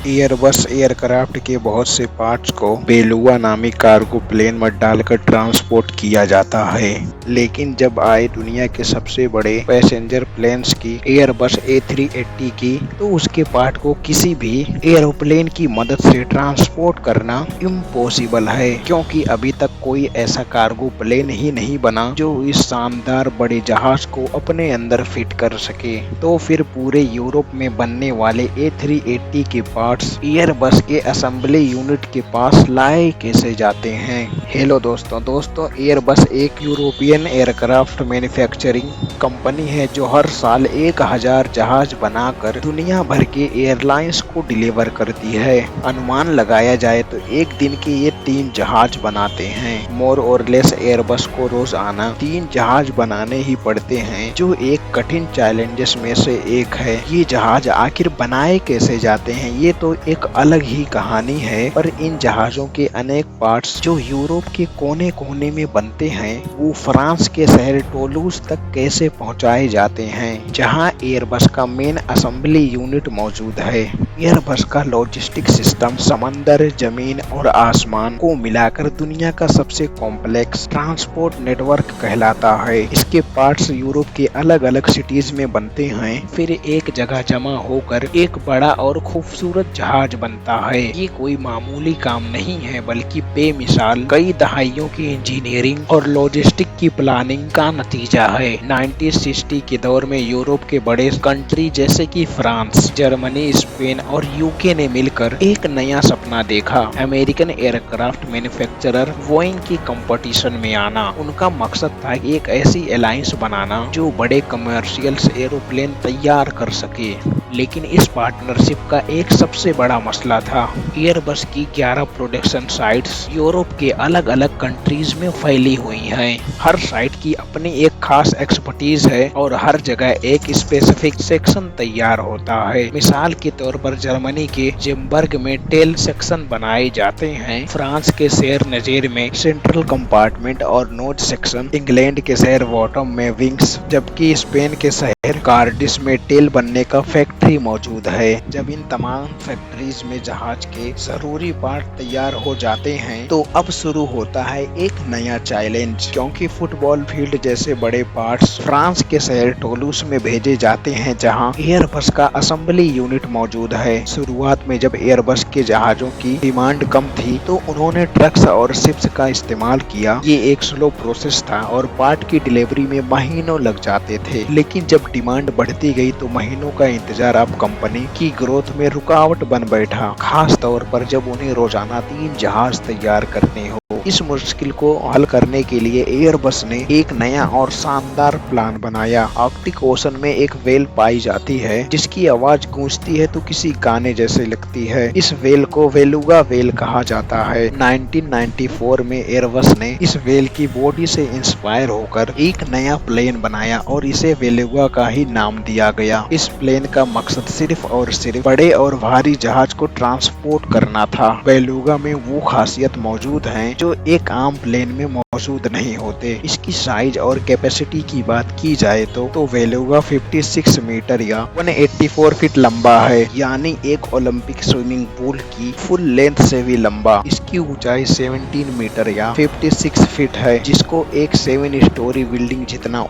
Airbus aircraft के बहुत से पार्ट्स को बेलुगा नामी कार्गो प्लेन में डालकर ट्रांसपोर्ट किया जाता है। लेकिन जब आए दुनिया के सबसे बड़े पैसेंजर प्लेन्स की एयरबस A380 की, तो उसके पार्ट को किसी भी एरोप्लेन की मदद से ट्रांसपोर्ट करना इम्पॉसिबल है, क्योंकि अभी तक कोई ऐसा कार्गो प्लेन ही नहीं बना जो इस शानदार बड़े जहाज को अपने अंदर फिट कर सके। तो फिर पूरे यूरोप में बनने वाले A380 के पार्ट्स एयरबस के असेंबली यूनिट के पास लाए कैसे जाते हैं। हेलो दोस्तों एयरबस एक यूरोपियन एयरक्राफ्ट मैन्युफैक्चरिंग कंपनी है जो हर साल 1000 जहाज बनाकर दुनिया भर के एयरलाइंस को डिलीवर करती है। अनुमान लगाया जाए तो एक दिन के ये 3 जहाज बनाते हैं। मोर और लेस एयरबस को रोजाना 3 जहाज बनाने ही पड़ते हैं, जो एक कठिन चैलेंजेस में से एक है। ये जहाज आखिर बनाए कैसे जाते हैं, ये तो एक अलग ही कहानी है। पर इन जहाजों के अनेक पार्ट्स जो यूरोप के कोने कोने में बनते हैं, वो फ्रांस के शहर टोलूज तक कैसे पहुंचाए जाते हैं, जहां एयरबस का मेन असेंबली यूनिट मौजूद है। एयरबस का लॉजिस्टिक सिस्टम समंदर, जमीन और आसमान को मिलाकर दुनिया का सबसे कॉम्प्लेक्स ट्रांसपोर्ट नेटवर्क कहलाता है। इसके पार्ट्स यूरोप के अलग अलग सिटीज में बनते हैं, फिर एक जगह जमा होकर एक बड़ा और खूबसूरत जहाज बनता है। ये कोई मामूली काम नहीं है, बल्कि बेमिसाल कई दहाइयों की इंजीनियरिंग और लॉजिस्टिक की प्लानिंग का नतीजा है। 1960 के दौर में यूरोप के बड़े कंट्री जैसे कि फ्रांस, जर्मनी, स्पेन और यूके ने मिलकर एक नया सपना देखा, अमेरिकन एयरक्राफ्ट मैन्युफैक्चरर बोइंग की कंपटीशन में आना। उनका मकसद था एक ऐसी अलायंस बनाना जो बड़े कमर्शियल एरोप्लेन तैयार कर सके। लेकिन इस पार्टनरशिप का एक सबसे बड़ा मसला था। एयरबस की 11 प्रोडक्शन साइट्स यूरोप के अलग अलग कंट्रीज में फैली हुई हैं। हर साइट की अपनी एक खास एक्सपर्टीज है और हर जगह एक स्पेसिफिक सेक्शन तैयार होता है। मिसाल के तौर पर जर्मनी के जेमबर्ग में टेल सेक्शन बनाए जाते हैं, फ्रांस के शहर नजेर में सेंट्रल कंपार्टमेंट और नोज सेक्शन, इंग्लैंड के शहर बॉटम में विंग्स, जबकि स्पेन के शहर कार्डिस में टेल बनने का फैक्ट्री मौजूद है। जब इन तमाम फैक्ट्रीज में जहाज के जरूरी पार्ट तैयार हो जाते हैं, तो अब शुरू होता है एक नया चैलेंज, क्योंकि फुटबॉल फील्ड जैसे बड़े पार्ट्स फ्रांस के शहर टोलूस में भेजे जाते हैं, जहां एयरबस का असेंबली यूनिट मौजूद है। शुरुआत में जब एयरबस के जहाजों की डिमांड कम थी, तो उन्होंने ट्रक्स और शिप्स का इस्तेमाल किया। ये एक स्लो प्रोसेस था और पार्ट की डिलीवरी में महीनों लग जाते थे। लेकिन जब डिमांड बढ़ती गई तो महीनों का इंतजार अब कंपनी की ग्रोथ में रुकावट बन बैठा, खास तौर पर जब उन्हें रोजाना 3 जहाज तैयार करने हो। इस मुश्किल को हल करने के लिए एयरबस ने एक नया और शानदार प्लान बनाया। आर्कटिक ओशन में एक वेल पाई जाती है, जिसकी आवाज गूंजती है तो किसी गाने जैसे लगती है। इस वेल को बेलुगा वेल कहा जाता है। 1994 में एयरबस ने इस वेल की बॉडी से इंस्पायर होकर एक नया प्लेन बनाया और इसे बेलुगा का ही नाम दिया गया। इस प्लेन का मकसद सिर्फ और सिर्फ बड़े और भारी जहाज को ट्रांसपोर्ट करना था। बेलुगा में वो खासियत मौजूद है जो एक आम प्लेन में मौजूद नहीं होते। इसकी साइज और कैपेसिटी की बात की जाए तो बेलुगा 56 मीटर या 184 फीट लंबा है, यानी एक ओलंपिक स्विमिंग पूल की फुल लेंथ से भी लंबा। इसकी ऊंचाई 17 मीटर या 56 फीट है, जिसको एक 7 स्टोरी बिल्डिंग जितना